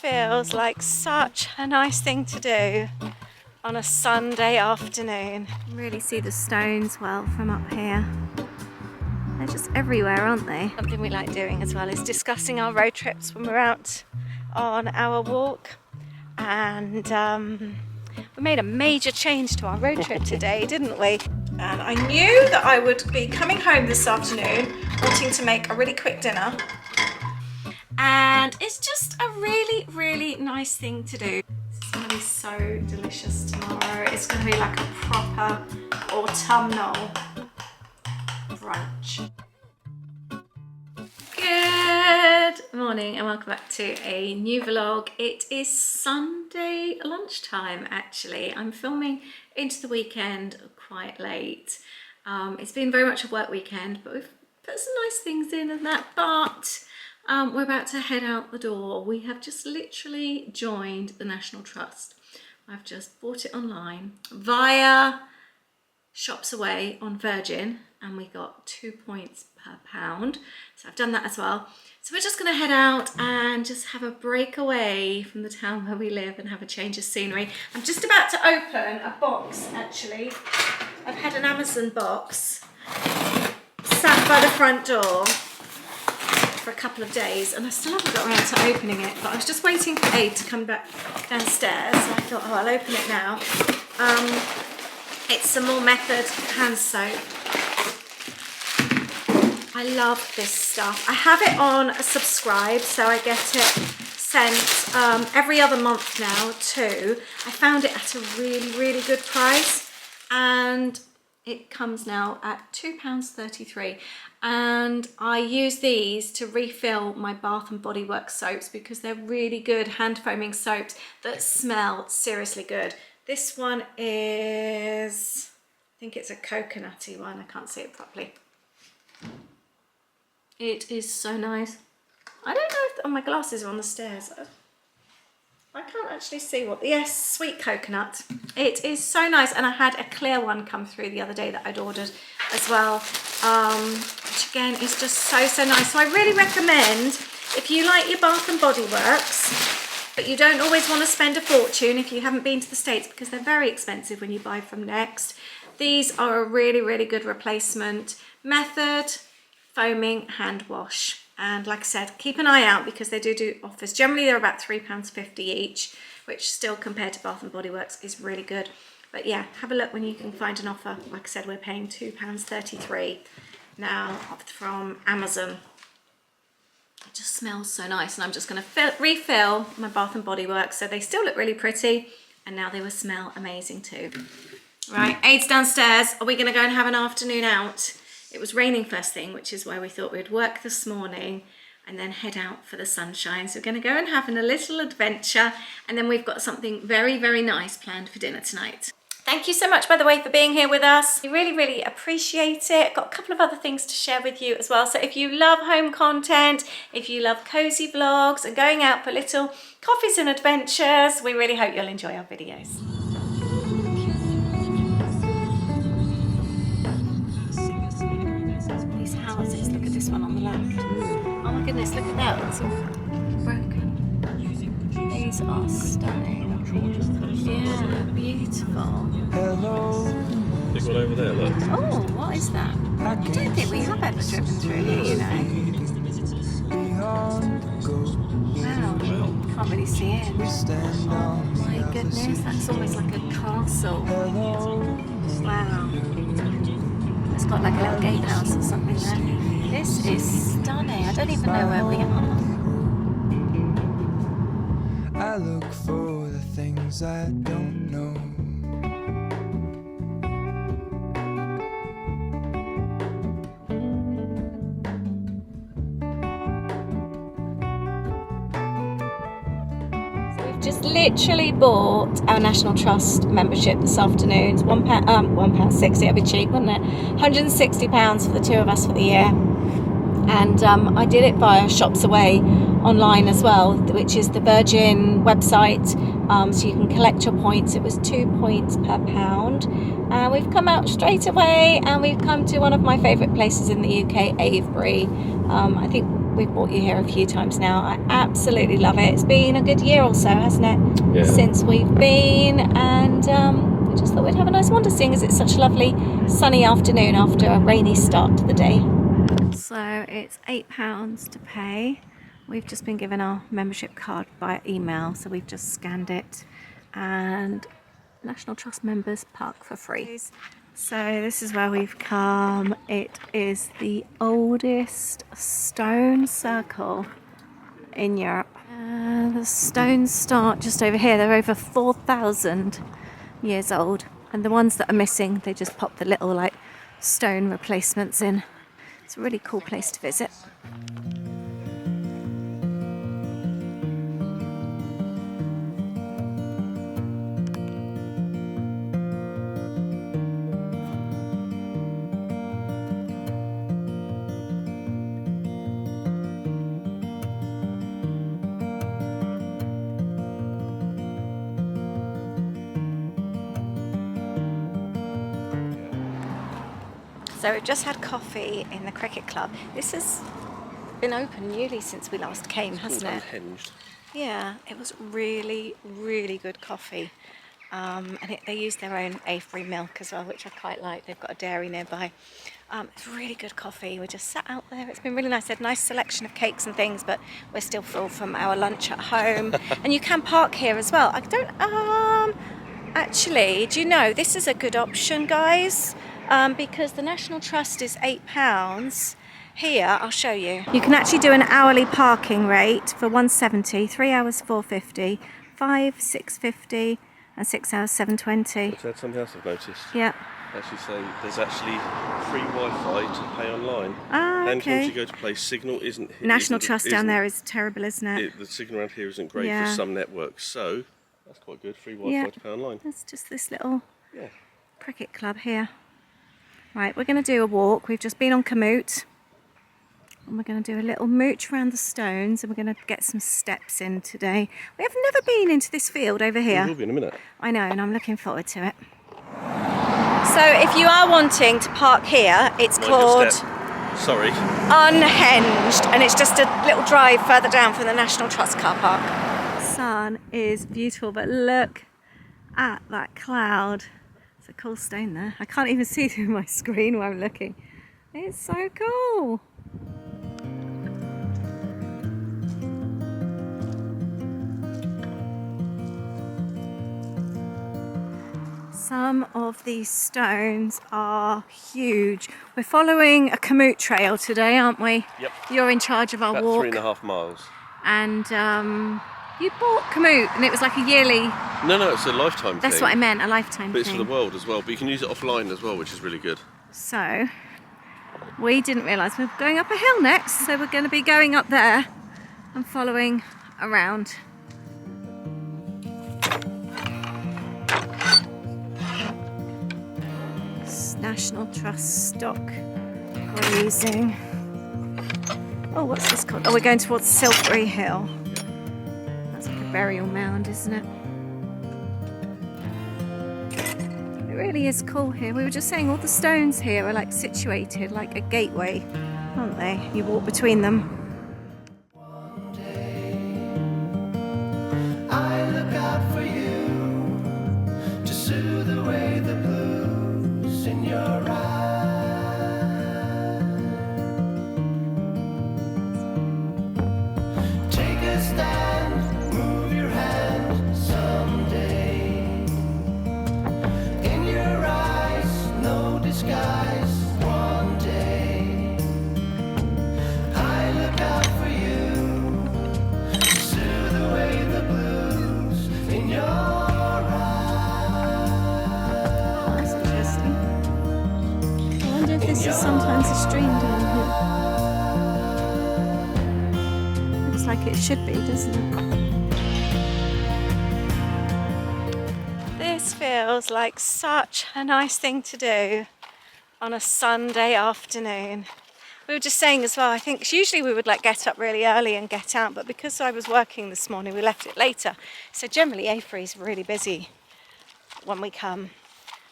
feels like such a nice thing to do on a Sunday afternoon. You can really see the stones well from up here. They're just everywhere, aren't they? Something we like doing as well is discussing our road trips when we're out on our walk. And we made a major change to our road trip today, didn't we? And I knew that I would be coming home this afternoon wanting to make a really quick dinner. And it's just a really, really nice thing to do. It's going to be so delicious tomorrow. It's going to be like a proper autumnal brunch. Good morning and welcome back to a new vlog. It is Sunday lunchtime actually. I'm filming into the weekend quite late. It's been very much a work weekend, but we've put some nice things in and that, but we're about to head out the door. We have just literally joined the National Trust. I've just bought it online via Shops Away on Virgin, and we got 2 points per pound. So I've done that as well. So we're just going to head out and just have a break away from the town where we live and have a change of scenery. I'm just about to open a box actually. I've had an Amazon box sat by the front door for a couple of days and I still haven't got around to opening it, but I was just waiting for Aid to come back downstairs. So I thought, oh, I'll open it now. It's some more Method hand soap. I love this stuff. I have it on a subscribe, so I get it sent every other month now too. I found it at a really, really good price, and it comes now at £2.33. And I use these to refill my Bath and Body Works soaps because they're really good hand foaming soaps that smell seriously good. This one is, I think it's a coconutty one. I can't see it properly. It is so nice. I don't know if my glasses are on the stairs. I can't actually see what. Yes, sweet coconut. It is so nice, and I had a clear one come through the other day that I'd ordered as well, which again is just so nice. So I really recommend, if you like your Bath and Body Works, but you don't always want to spend a fortune if you haven't been to the States because they're very expensive when you buy from Next. These are a really, really good replacement. Method foaming hand wash, and like I said, keep an eye out because they do offers. Generally they're about £3.50 each, which still compared to Bath and Body Works is really good. But yeah, have a look when you can find an offer. Like I said, we're paying £2.33 now from Amazon. It just smells so nice, and I'm just going to refill my Bath and Body Works so they still look really pretty, and now they will smell amazing too. Right, Aid's downstairs. Are we going to go and have an afternoon out? It was raining first thing, which is why we thought we'd work this morning and then head out for the sunshine. So we're going to go and have a little adventure, and then we've got something very, very nice planned for dinner tonight. Thank you so much, by the way, for being here with us. We really, really appreciate it. Got a couple of other things to share with you as well. So if you love home content, if you love cozy vlogs and going out for little coffees and adventures, we really hope you'll enjoy our videos. Houses. Look at this one on the left. Oh my goodness, look at that. It's all broken. These are stunning. Yeah, beautiful. Hello. Big one over there, look. Oh, what is that? I don't think we have ever driven through here, you know. Wow. Can't really see it. Oh my goodness, that's almost like a castle. Wow. It's got like a little gatehouse or something there. This is stunning. I don't even know where we are. I look for the things I don't know. Just literally bought our National Trust membership this afternoon. It's £1.60, it'd be cheap, wouldn't it? £160 for the two of us for the year. And I did it via Shops Away online as well, which is the Virgin website. So you can collect your points. It was 2 points per pound. We've come out straight away and we've come to one of my favourite places in the UK, Avebury. I think we've brought you here a few times now. I absolutely love it. It's been a good year or so, hasn't it? Yeah. Since we've been, and we just thought we'd have a nice wander, seeing as it's such a lovely sunny afternoon after a rainy start to the day. So it's £8 to pay. We've just been given our membership card by email, so we've just scanned it, and National Trust members park for free. So this is where we've come. It is the oldest stone circle in Europe. The stones start just over here. They're over 4,000 years old. And the ones that are missing, they just pop the little like stone replacements in. It's a really cool place to visit. So we've just had coffee in the cricket club. This has been open newly since we last came, hasn't it? Unhinged. Yeah, it was really, really good coffee. And they use their own Avebury milk as well, which I quite like. They've got a dairy nearby. It's really good coffee. We just sat out there. It's been really nice. They had a nice selection of cakes and things, but we're still full from our lunch at home. And you can park here as well. I don't... Actually, do you know, this is a good option, guys. Because the National Trust is £8. Here, I'll show you. You can actually do an hourly parking rate for £1.70, 3 hours £4.50, 5 £6.50, and 6 hours £7.20. That's something else I've noticed. Yeah. Actually say there's actually free Wi-Fi to pay online. Ah, and okay. once you go to place, signal isn't... National Trust down there is terrible, isn't it? The signal around here isn't great Yeah. for some networks, so that's quite good. Free Wi-Fi to pay online. There's just this little Yeah. cricket club here. Right, we're going to do a walk. We've just been on Commute. And we're going to do a little mooch around the stones, and we're going to get some steps in today. We have never been into this field over here. We will be in a minute. I know, and I'm looking forward to it. So if you are wanting to park here, it's called Sorry. Unhinged, and it's just a little drive further down from the National Trust car park. The sun is beautiful, but look at that cloud. It's a cool stone there. I can't even see through my screen where I'm looking. It's so cool. Some of these stones are huge. We're following a Commute trail today, aren't we? Yep. You're in charge of our About walk. 3.5 miles. And you bought Commute, and it was like a yearly... No, it's a lifetime thing. That's what I meant, a lifetime But it's thing. for the world as well. But you can use it offline as well, which is really good. So, we didn't realise we were going up a hill next, so we're going to be going up there and following around. National Trust stock grazing. Oh, what's this called? Oh, we're going towards Silbury Hill. That's like a burial mound, isn't it? It really is cool here. We were just saying all the stones here are like situated like a gateway, aren't they? You walk between them. I look out for you to soothe away the blues in your eyes. Take a stand, move your hand someday. In your eyes, no disguise. One day, I look out for you to soothe away the blues in your Oh, that's interesting. I wonder if this is sometimes a stream down here. Looks like it should be, doesn't it? This feels like such a nice thing to do on a Sunday afternoon. We were just saying as well, I think usually we would like get up really early and get out, but because I was working this morning, we left it later. So generally Avebury is really busy when we come.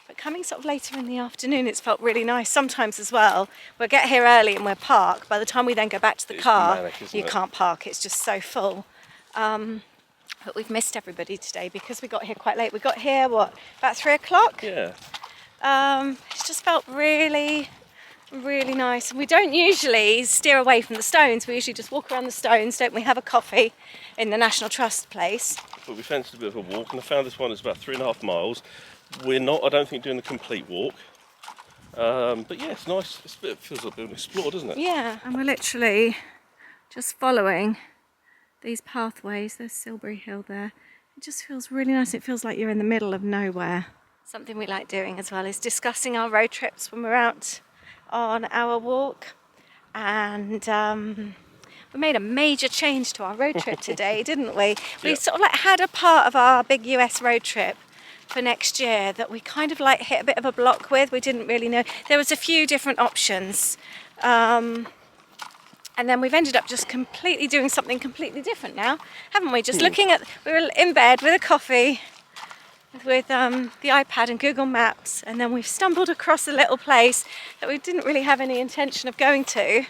But coming sort of later in the afternoon, it's felt really nice. Sometimes as well, we'll get here early and we'll park. By the time we then go back to the car, manic, isn't you it? can't park. It's just so full. But we've missed everybody today because we got here quite late. We got here, what, about 3 o'clock? Yeah. It's just felt really, really nice. And we don't usually steer away from the stones. We usually just walk around the stones, don't we? Have a coffee in the National Trust place. But we fancied a bit of a walk, and I found this one is about 3.5 miles. We're not, I don't think, doing the complete walk. But yeah, it's nice. It feels like a bit of an explore, doesn't it? Yeah, and we're literally just following these pathways. There's Silbury Hill there. It just feels really nice. It feels like you're in the middle of nowhere. Something we like doing as well is discussing our road trips when we're out on our walk. And we made a major change to our road trip today, didn't we? We Yeah. sort of like had a part of our big US road trip for next year that we kind of like hit a bit of a block with. We didn't really know. There was a few different options. And then we've ended up just completely doing something completely different now, haven't we? Just looking at, we were in bed with a coffee, with the iPad and Google Maps, and then we've stumbled across a little place that we didn't really have any intention of going to,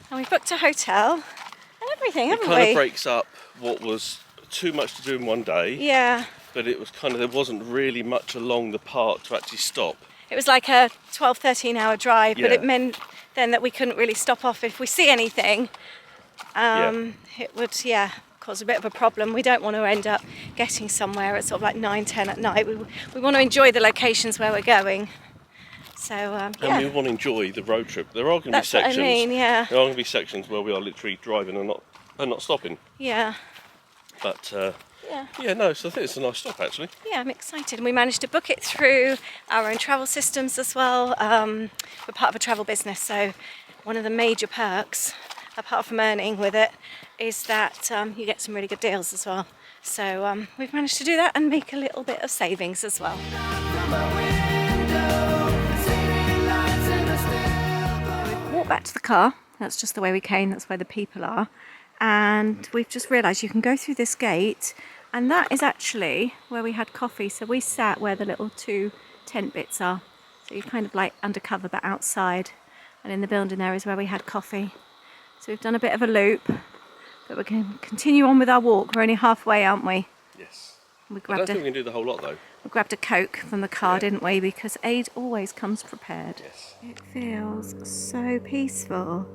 and we booked a hotel and everything, It haven't kind we? of breaks up what was too much to do in one day, Yeah, but it was kind of, there wasn't really much along the park to actually stop. it was like a 12, 13 hour drive, but Yeah. it meant then that we couldn't really stop off if we see anything. It would, cause a bit of a problem. We don't want to end up getting somewhere at sort of like 9, 10 at night. We want to enjoy the locations where we're going. So, And yeah, we want to enjoy the road trip. There are going to be that's what I sections. mean, yeah. There are going to be sections where we are literally driving and not stopping. Yeah, But yeah. yeah, no. So I think it's a nice stop actually. Yeah, I'm excited. And we managed to book it through our own travel systems as well. We're part of a travel business, so one of the major perks, apart from earning with it, is that you get some really good deals as well. So we've managed to do that and make a little bit of savings as well. Walk back to the car. That's just the way we came. That's where the people are. And we've just realised you can go through this gate, and that is actually where we had coffee. So we sat where the little 2 tent bits are. So you're kind of like undercover but outside. And in the building there is where we had coffee. So we've done a bit of a loop, but we're going to continue on with our walk. We're only halfway, aren't we? Yes. We I don't grabbed think we a, can do the whole lot though. we grabbed a Coke from the car, Yeah. didn't we? Because Aid always comes prepared. Yes. It feels so peaceful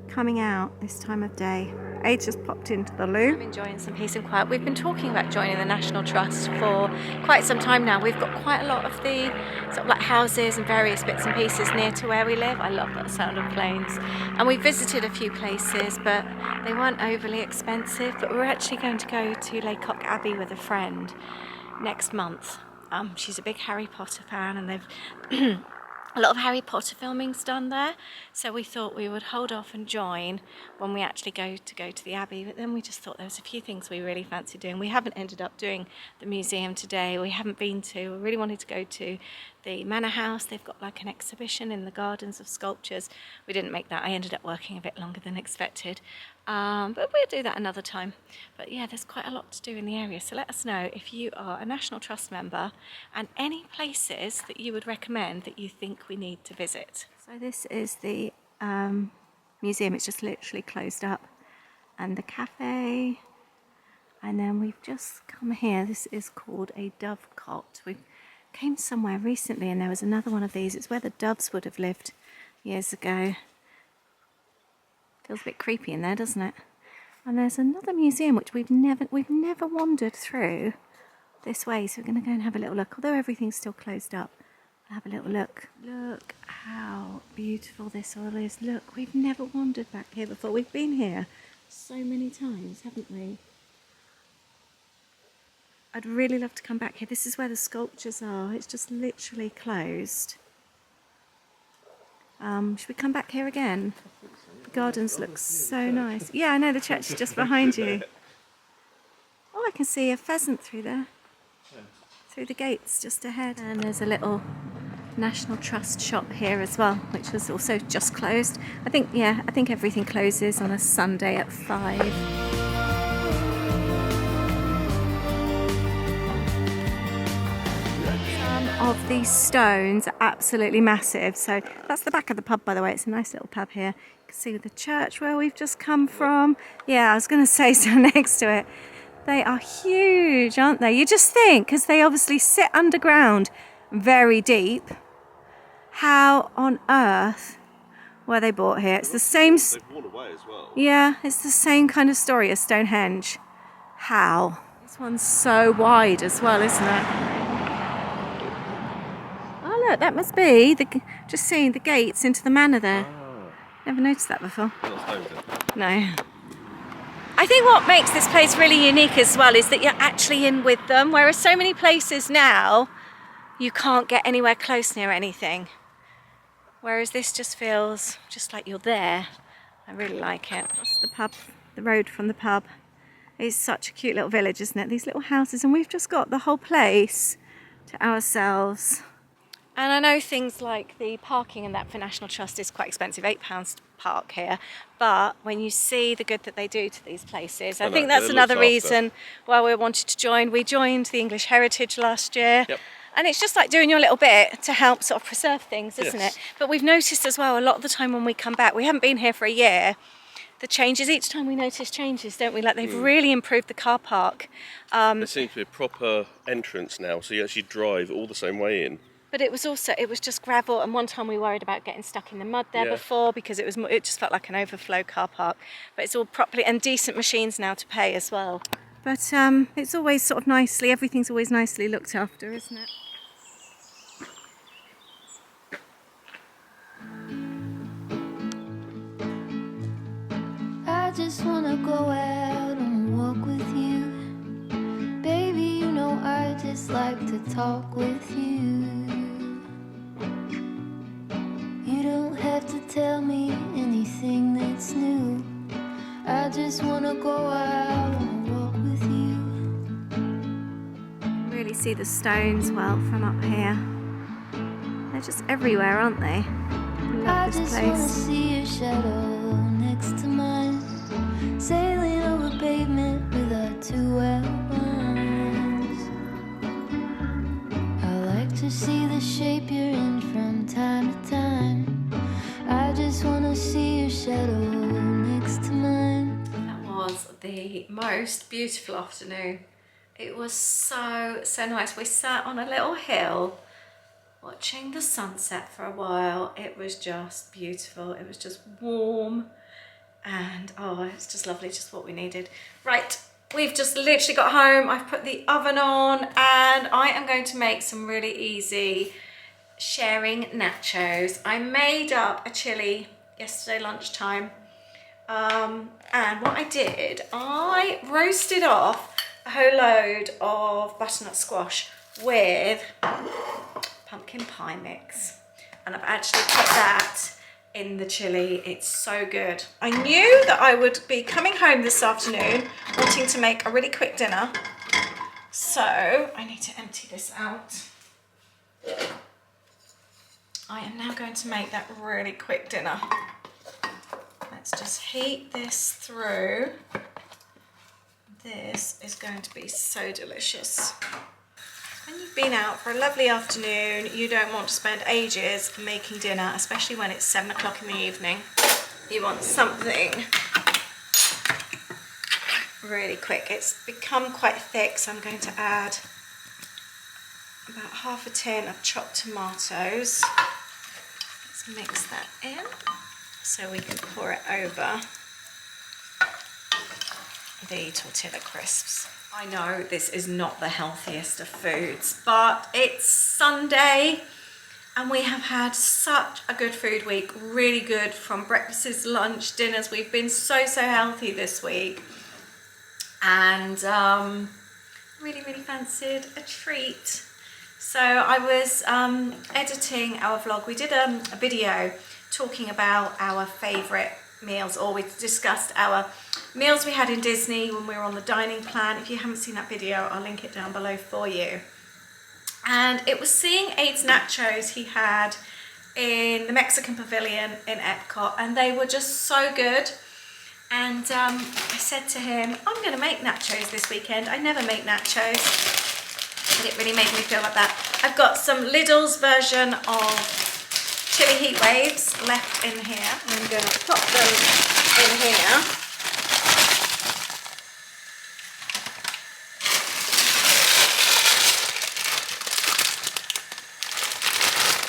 coming out this time of day. Aid just popped into the loo. I'm enjoying some peace and quiet. We've been talking about joining the National Trust for quite some time now. We've got quite a lot of the sort of like houses and various bits and pieces near to where we live. I love that sound of planes. And we visited a few places, but they weren't overly expensive. But we're actually going to go to Laycock Abbey with a friend next month. She's a big Harry Potter fan, and they've a lot of Harry Potter filming's done there, so we thought we would hold off and join when we actually go to the Abbey. But then we just thought there was a few things we really fancy doing. We haven't ended up doing the museum today. We haven't been to. We really wanted to go to the Manor House. They've got like an exhibition in the Gardens of Sculptures. We didn't make that. I ended up working a bit longer than expected. But we'll do that another time. But yeah, there's quite a lot to do in the area. So let us know if you are a National Trust member and any places that you would recommend that you think we need to visit. So this is the museum. It's just literally closed up. And the cafe. And then we've just come here. This is called a dovecot. We came somewhere recently and there was another one of these. It's where the doves would have lived years ago. Feels a bit creepy in there, doesn't it? And there's another museum which we've never wandered through this way, so we're going to go and have a little look. Although everything's still closed up, we'll have a little look. Look how beautiful this all is. Look, we've never wandered back here before. We've been here so many times, haven't we? I'd really love to come back here. This is where the sculptures are. It's just literally closed. Should we come back here again? The gardens look so nice. Yeah, I know, the church is just behind you. Oh, I can see a pheasant through there. Through the gates just ahead. And there's a little National Trust shop here as well, which was also just closed. I think everything closes on a Sunday at 5. Some of these stones are absolutely massive. So that's the back of the pub, by the way. It's a nice little pub here. You can see the church where we've just come from. Yeah, I was going to say so next to it. They are huge, aren't they? You just think, because they obviously sit underground very deep. How on earth were they bought here? It's the same... They've worn away as well. Yeah, it's the same kind of story as Stonehenge. How? This one's so wide as well, isn't it? Oh look, that must be just seeing the gates into the manor there. Never noticed that before. No. I think what makes this place really unique as well is that you're actually in with them, whereas so many places now you can't get anywhere close near anything. Whereas this just feels just like you're there. I really like it. That's the pub, the road from the pub. It's such a cute little village, isn't it? These little houses, and we've just got the whole place to ourselves. And I know things like the parking and that for National Trust is quite expensive, £8 to park here. But when you see the good that they do to these places, I think that's another reason why we wanted to join. We joined the English Heritage last year. Yep. And it's just like doing your little bit to help sort of preserve things, isn't it? But we've noticed as well, a lot of the time when we come back, we haven't been here for a year, the changes, each time we notice changes, don't we? Like they've really improved the car park. There seems to be a proper entrance now, so you actually drive all the same way in. But it was just gravel, and one time we worried about getting stuck in the mud there before because it just felt like an overflow car park. But it's all properly, and decent machines now to pay as well. But it's always sort of everything's always nicely looked after, isn't it? I just wanna go out on a walk with you. Baby, you know I just like to talk with you. You don't have to tell me anything that's new. I just wanna go out on a walk with you. Really see the stones well from up here. They're just everywhere, aren't they? I love this place. I just wanna see your shadow next to mine, sailing over pavement with our two outlines. I like to see the shape you're in from time to time. I just wanna see your shadow next to mine. That was the most beautiful afternoon. It was so nice. We sat on a little hill watching the sunset for a while. It was just beautiful. It was just warm. And oh, it's just lovely, just what we needed. Right, we've just literally got home. I've put the oven on and I am going to make some really easy sharing nachos. I made up a chili yesterday lunchtime. And what I did, I roasted off a whole load of butternut squash with pumpkin pie mix. And I've actually put that in the chili. It's so good. I knew that I would be coming home this afternoon wanting to make a really quick dinner, so I need to empty this out. I am now going to make that really quick dinner. Let's just heat this through. This is going to be so delicious. When you've been out for a lovely afternoon, you don't want to spend ages making dinner, especially when it's 7 o'clock in the evening. You want something really quick. It's become quite thick, so I'm going to add about half a tin of chopped tomatoes. Let's mix that in so we can pour it over the tortilla crisps. I know this is not the healthiest of foods, but it's Sunday and we have had such a good food week. Really good, from breakfasts, lunch, dinners. We've been so healthy this week, and really fancied a treat. So I was editing our vlog. We did a video talking about our favourite meals, or we discussed our meals we had in Disney when we were on the dining plan. If you haven't seen that video, I'll link it down below for you. And it was seeing Aid's nachos he had in the Mexican Pavilion in Epcot, and they were just so good. And I said to him, I'm going to make nachos this weekend. I never make nachos, but it really made me feel like that. I've got some Lidl's version of chili heat waves left in here. I'm going to pop them in here.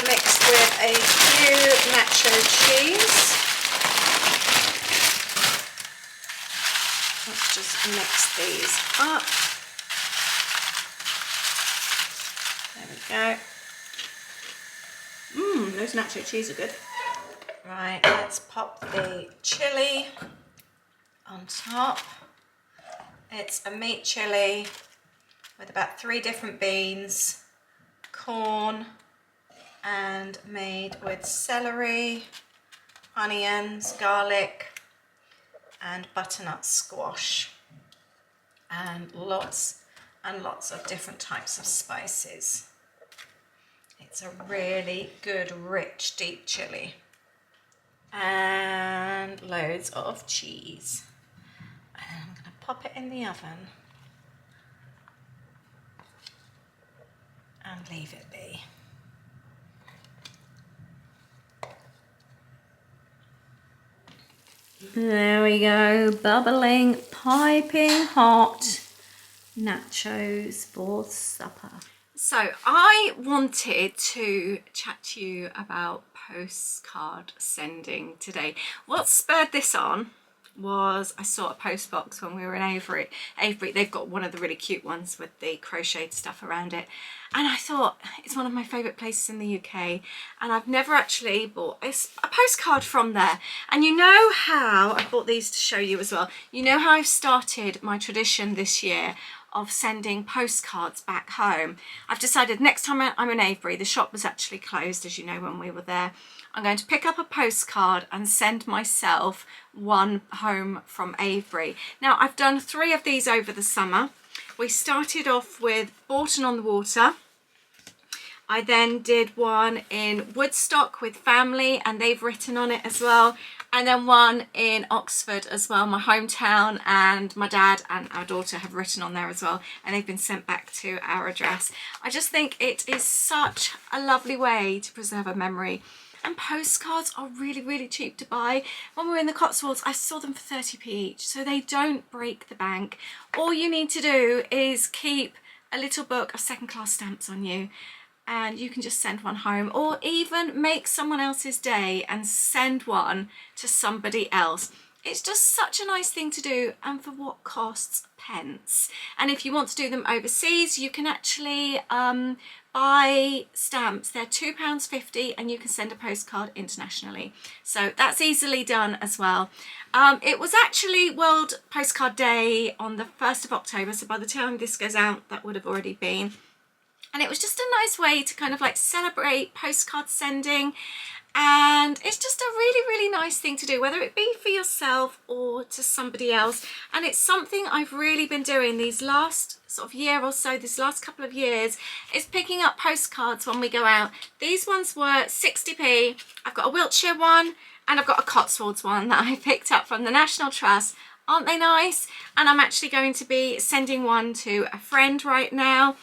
Mixed with a few nacho cheese. Let's just mix these up. There we go. Those nacho cheese are good. Right, let's pop the chili on top. It's a meat chili with about 3 different beans, corn, and made with celery, onions, garlic, and butternut squash, and lots of different types of spices. It's a really good, rich, deep chili. And loads of cheese. And I'm going to pop it in the oven and leave it be. There we go, bubbling, piping hot nachos for supper. So I wanted to chat to you about postcard sending today. What spurred this on was I saw a post box when we were in Avebury. They've got one of the really cute ones with the crocheted stuff around it, and I thought it's one of my favourite places in the UK, and I've never actually bought a postcard from there. And you know how I bought these to show you as well. You know how I've started my tradition this year of sending postcards back home. I've decided next time I'm in Avebury, the shop was actually closed, as you know, when we were there. I'm going to pick up a postcard and send myself one home from Avebury. Now, I've done 3 of these over the summer. We started off with Bourton-on-the-Water. I then did one in Woodstock with family, and they've written on it as well. And then one in Oxford as well, my hometown, and my dad and our daughter have written on there as well, and they've been sent back to our address. I just think it is such a lovely way to preserve a memory. And postcards are really, really cheap to buy. When we were in the Cotswolds, I saw them for 30p each, so they don't break the bank. All you need to do is keep a little book of second-class stamps on you, and you can just send one home, or even make someone else's day and send one to somebody else. It's just such a nice thing to do, and for what costs pence. And if you want to do them overseas, you can actually buy stamps. They're £2.50, and you can send a postcard internationally. So that's easily done as well. It was actually World Postcard Day on the 1st of October, so by the time this goes out, that would have already been. And it was just a nice way to kind of like celebrate postcard sending. And it's just a really, really nice thing to do, whether it be for yourself or to somebody else. And it's something I've really been doing these last sort of year or so, this last couple of years, is picking up postcards when we go out. These ones were 60p. I've got a Wiltshire one, and I've got a Cotswolds one that I picked up from the National Trust. Aren't they nice? And I'm actually going to be sending one to a friend right now.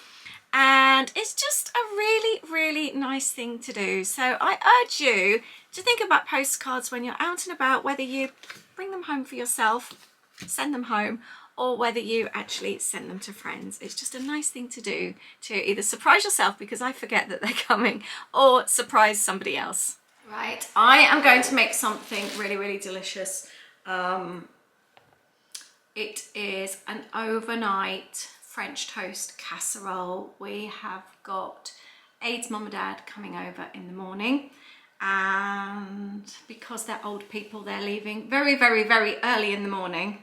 And it's just a really, really nice thing to do. So I urge you to think about postcards when you're out and about, whether you bring them home for yourself, send them home, or whether you actually send them to friends. It's just a nice thing to do to either surprise yourself, because I forget that they're coming, or surprise somebody else. Right, I am going to make something really, really delicious. It is an overnight French toast casserole. We have got Aid's mum and dad coming over in the morning, and because they're old people, they're leaving very, very, very early in the morning.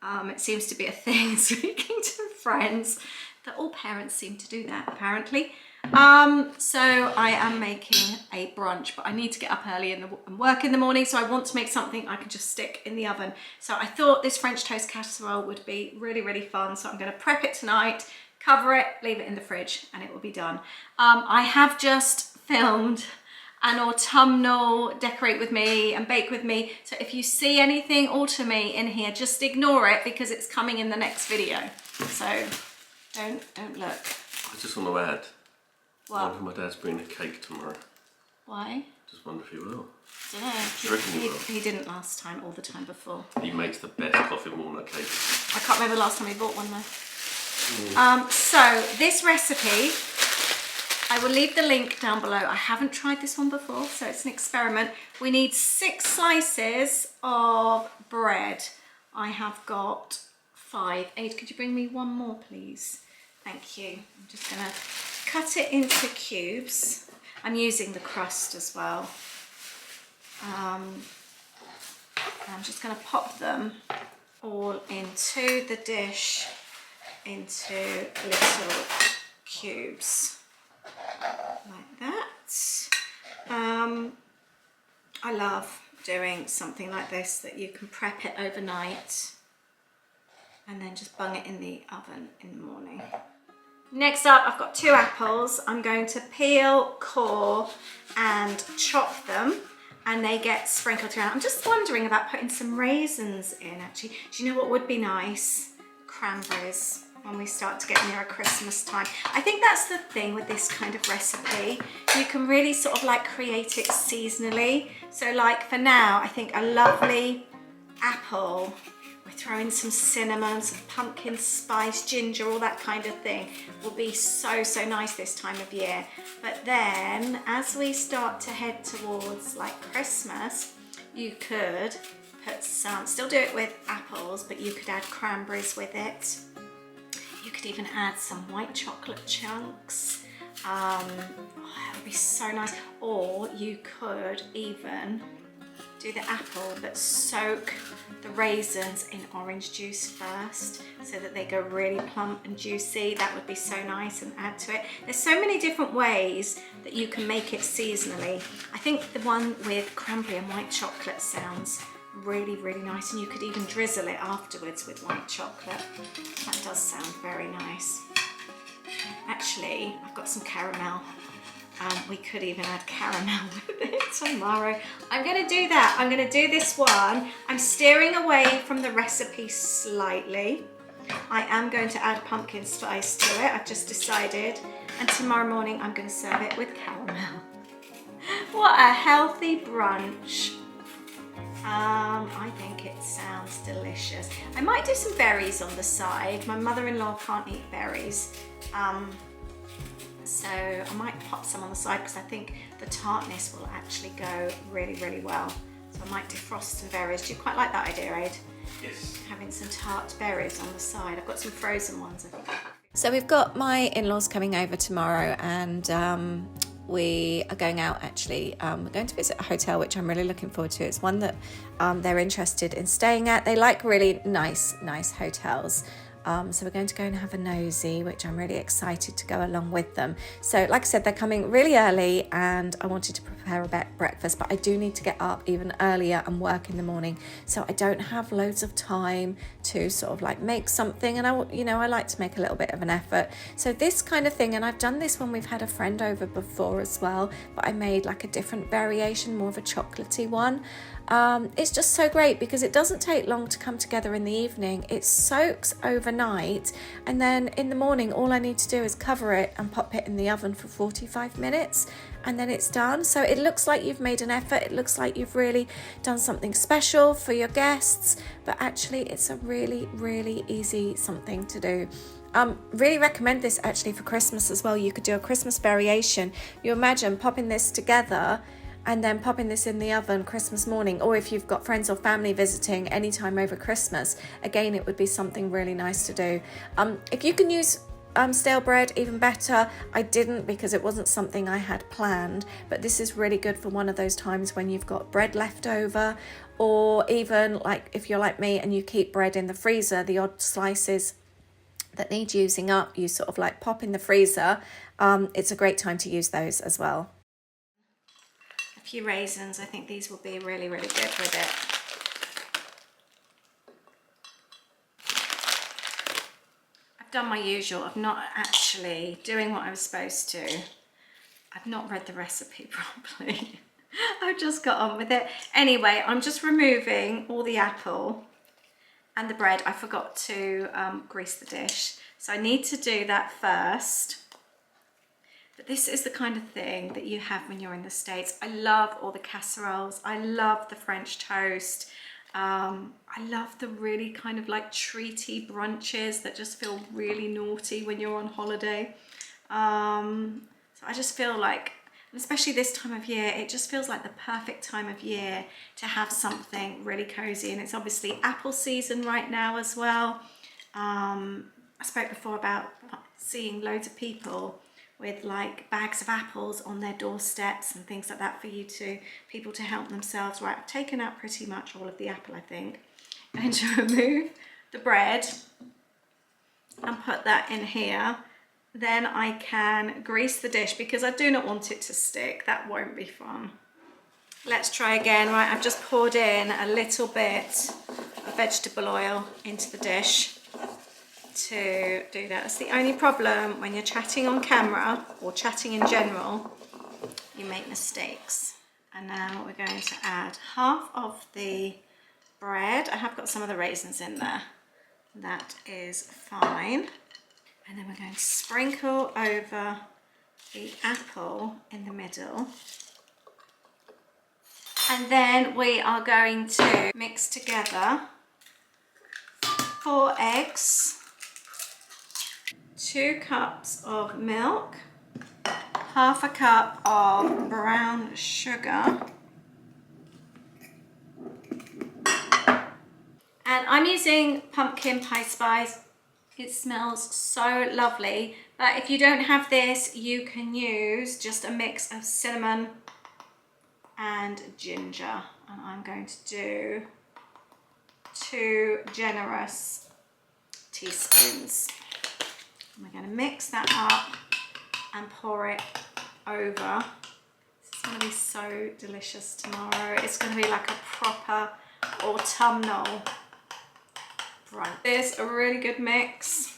It seems to be a thing, speaking to friends, that all parents seem to do that apparently. So I am making a brunch, but I need to get up early and work in the morning, so I want to make something I can just stick in the oven. So I thought this French toast casserole would be really, really fun. So I'm going to prep it tonight, cover it, leave it in the fridge, and it will be done. I have just filmed an autumnal decorate with me and bake with me, so if you see anything autumny in here, just ignore it, because it's coming in the next video. So don't look. I just want to add, I wonder if my dad's bringing a cake tomorrow. Why? Just wonder if he will. I don't know. Reckon he will? He didn't last time or the time before. He makes the best coffee and walnut cake. I can't remember the last time he bought one though. So this recipe, I will leave the link down below. I haven't tried this one before, so it's an experiment. We need 6 slices of bread. I have got 5. Aid, could you bring me one more, please? Thank you. I'm just gonna cut it into cubes. I'm using the crust as well. I'm just gonna pop them all into the dish, into little cubes. Like that. I love doing something like this, that you can prep it overnight and then just bung it in the oven in the morning. Next up, I've got 2 apples. I'm going to peel, core and chop them, and they get sprinkled around. I'm just wondering about putting some raisins in actually. Do you know what would be nice? Cranberries. When we start to get nearer Christmas time. I think that's the thing with this kind of recipe. You can really sort of like create it seasonally. So like for now, I think a lovely apple, we throw in some cinnamon, some pumpkin spice, ginger, all that kind of thing, will be so, so nice this time of year. But then as we start to head towards like Christmas, you could put some, still do it with apples, but you could add cranberries with it. You could even add some white chocolate chunks. Oh, that would be so nice. Or you could even do the apple, but soak the raisins in orange juice first so that they go really plump and juicy. That would be so nice, and add to it. There's so many different ways that you can make it seasonally. I think the one with cranberry and white chocolate sounds really, really nice, and you could even drizzle it afterwards with white chocolate. That does sound very nice. Actually, I've got some caramel. We could even add caramel with it tomorrow. I'm going to do that. I'm going to do this one. I'm steering away from the recipe slightly. I am going to add pumpkin spice to it. I've just decided. And tomorrow morning I'm going to serve it with caramel. What a healthy brunch. I think it sounds delicious. I might do some berries on the side. My mother-in-law can't eat berries. So I might pop some on the side because I think the tartness will actually go really, really well. So I might defrost some berries. Do you quite like that idea, Aid? Yes. Having some tart berries on the side. I've got some frozen ones, I think. So we've got my in-laws coming over tomorrow, and we are going out actually. We're going to visit a hotel, which I'm really looking forward to. It's one that they're interested in staying at. They like really nice hotels. So we're going to go and have a nosy, which I'm really excited to go along with them. So like I said, they're coming really early, and I wanted to prepare a breakfast, but I do need to get up even earlier and work in the morning. So I don't have loads of time to sort of like make something, and I like to make a little bit of an effort. So this kind of thing, and I've done this when we've had a friend over before as well, but I made like a different variation, more of a chocolatey one. It's just so great because it doesn't take long to come together in the evening. It soaks overnight, and then in the morning all I need to do is cover it and pop it in the oven for 45 minutes, and then it's done. So it looks like you've made an effort. It looks like you've really done something special for your guests, but actually it's a really, really easy something to do. Really recommend this actually for Christmas as well. You could do a Christmas variation. You imagine popping this together and then popping this in the oven Christmas morning, or if you've got friends or family visiting anytime over Christmas, again, it would be something really nice to do. If you can use stale bread, even better. I didn't because it wasn't something I had planned, but this is really good for one of those times when you've got bread left over, or even like if you're like me and you keep bread in the freezer, the odd slices that need using up, you sort of like pop in the freezer. It's a great time to use those as well. A few raisins. I think these will be really, really good with it. I've done my usual. I'm not actually doing what I was supposed to. I've not read the recipe properly. I've just got on with it. Anyway, I'm just removing all the apple and the bread. I forgot to grease the dish. So I need to do that first. But this is the kind of thing that you have when you're in the States. I love all the casseroles. I love the French toast. I love the really kind of like treaty brunches that just feel really naughty when you're on holiday. So I just feel like, especially this time of year, it just feels like the perfect time of year to have something really cozy. And it's obviously apple season right now as well. I spoke before about seeing loads of people with like bags of apples on their doorsteps and things like that for people to help themselves. Right, I've taken out pretty much all of the apple, I think. I'm going to remove the bread and put that in here. Then I can grease the dish because I do not want it to stick. That won't be fun. Let's try again. Right, I've just poured in a little bit of vegetable oil into the dish to do that. That's the only problem when you're chatting on camera or chatting in general, you make mistakes. And now we're going to add half of the bread. I have got some of the raisins in there. That is fine. And then we're going to sprinkle over the apple in the middle. And then we are going to mix together 4 eggs, 2 cups of milk, half a cup of brown sugar, and I'm using pumpkin pie spice. It smells so lovely, but if you don't have this, you can use just a mix of cinnamon and ginger. And I'm going to do 2 generous teaspoons. We're going to mix that up and pour it over. This is going to be so delicious tomorrow. It's going to be like a proper autumnal brunch. There's a really good mix.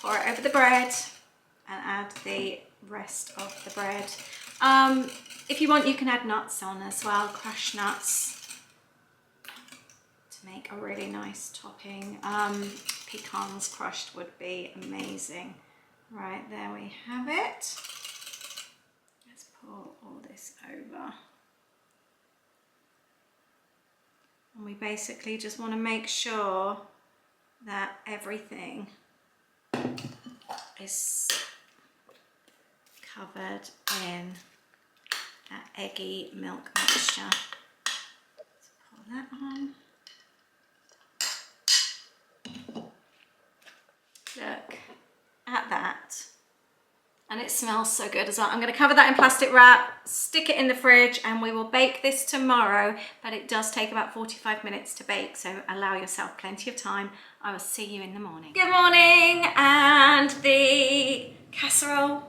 Pour it over the bread and add the rest of the bread. If you want, you can add nuts on as well, crushed nuts, to make a really nice topping. Pecans crushed would be amazing. Right, there we have it. Let's pour all this over. And we basically just want to make sure that everything is covered in that eggy milk mixture. Let's pour that on. Look at that. And it smells so good as well. I'm going to cover that in plastic wrap, stick it in the fridge, and we will bake this tomorrow. But it does take about 45 minutes to bake, so allow yourself plenty of time. I will see you in the morning. Good morning, and the casserole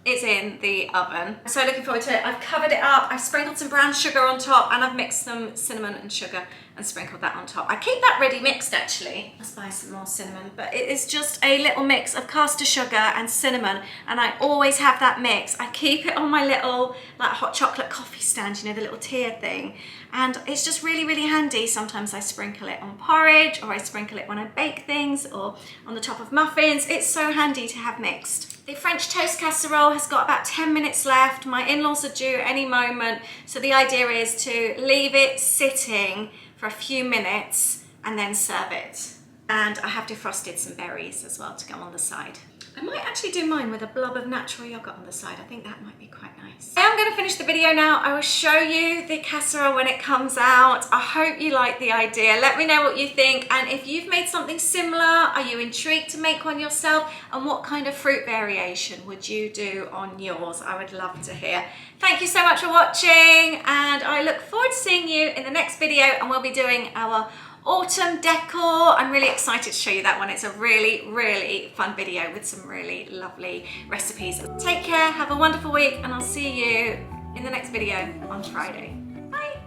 is in the oven. I'm so looking forward to it. I've covered it up, I've sprinkled some brown sugar on top, and I've mixed some cinnamon and sugar and sprinkled that on top. I keep that ready mixed actually. Let's buy some more cinnamon, but it is just a little mix of caster sugar and cinnamon, and I always have that mix. I keep it on my little like hot chocolate coffee stand, you know, the little tier thing, and it's just really, really handy. Sometimes I sprinkle it on porridge, or I sprinkle it when I bake things, or on the top of muffins. It's so handy to have mixed. The French toast casserole has got about 10 minutes left. My in-laws are due any moment, so the idea is to leave it sitting for a few minutes and then serve it. And I have defrosted some berries as well to go on the side. I might actually do mine with a blob of natural yogurt on the side. I think that might be quite nice. I am going to finish the video now. I will show you the casserole when it comes out. I hope you like the idea. Let me know what you think, and if you've made something similar, are you intrigued to make one yourself, and what kind of fruit variation would you do on yours? I would love to hear. Thank you so much for watching, and I look forward to seeing you in the next video, and we'll be doing our autumn decor. I'm really excited to show you that one. It's a really, really fun video with some really lovely recipes. Take care, have a wonderful week, and I'll see you in the next video on Friday. Bye.